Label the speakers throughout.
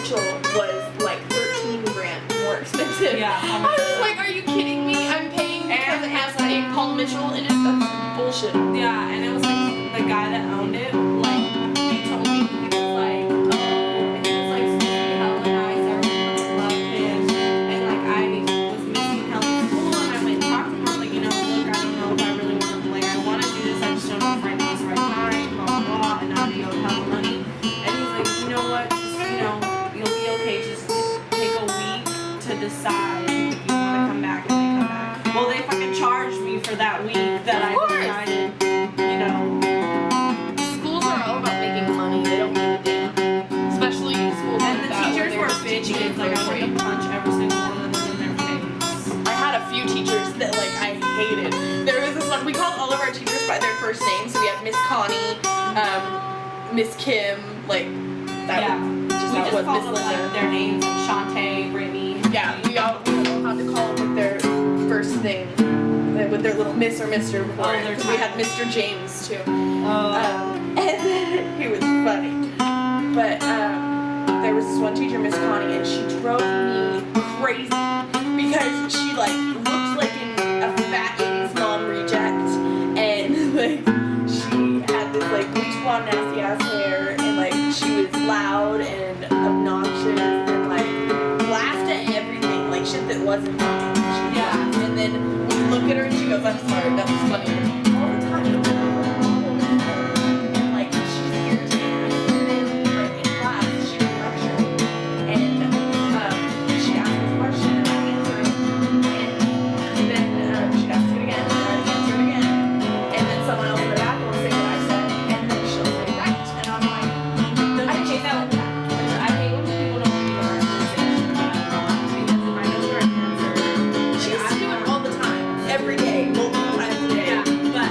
Speaker 1: Mitchell was like 13 grand more expensive.
Speaker 2: Yeah.
Speaker 1: I was like, are you kidding me? I'm paying because it has the name Paul Mitchell in it. That's bullshit.
Speaker 2: Yeah, and it was like the guy that owned it, like, he told me, he was like, oh, he was like super hella nice, everyone loved him, and like I was missing hella school, and I went and talked to him, I was like, you know, look, I don't know if I really want to, like, I want to do this, I just don't know if right now is the right time, blah, blah, blah, and now that you have hella money, and he's like, you know what, just, you know, you'll be okay, just take a week to decide if you want to come back, and then come back. Well, they fucking charged me for that week that I decided, you know.
Speaker 1: Schools are all about making money. They don't give a damn. Especially schools
Speaker 2: And
Speaker 1: like
Speaker 2: the
Speaker 1: that,
Speaker 2: teachers
Speaker 1: where
Speaker 2: were
Speaker 1: they're teaching
Speaker 2: bitches. Like, I
Speaker 1: for
Speaker 2: wanted
Speaker 1: free.
Speaker 2: to punch every single one of them in their face.
Speaker 1: I had a few teachers that like I hated. There was this one, we called all of our teachers by their first name, so we had Miss Connie, Miss Kim, like that
Speaker 2: Yeah.
Speaker 1: just
Speaker 2: We
Speaker 1: how it
Speaker 2: just
Speaker 1: was,
Speaker 2: called
Speaker 1: Miss
Speaker 2: them, like,
Speaker 1: Linda.
Speaker 2: their names, like Shantae, Brittany.
Speaker 1: Yeah, we all had to call them with their first name, with their little Miss or Mister before.
Speaker 2: Oh,
Speaker 1: it,
Speaker 2: their
Speaker 1: 'cause we had
Speaker 2: title.
Speaker 1: Mr. James too.
Speaker 2: Oh.
Speaker 1: And then he was funny. But there was this one teacher, Miss Connie, and she drove me crazy because she like looked like a fat 80s mom reject, and like she had this like bleach blonde nasty ass hair, and like she was loud and obnoxious and like laughed at everything, like shit that wasn't funny. She would
Speaker 2: Yeah.
Speaker 1: laugh. And then we look at her and she goes, "I'm sorry, that was funny." All the time. And like she's irritated. And then like in class she would lecture and she'd ask us a question and I'd answer it. And then she'd ask it again and I'd answer it again. And then someone else in the back will say what I said and then she'll say right. And I'm like,
Speaker 2: I hate that. I hate when people don't give a memorization because if I know the right answer,
Speaker 1: she used to do it all the time, every day, multiple times a day.
Speaker 2: yeah, but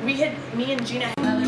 Speaker 1: me and Gina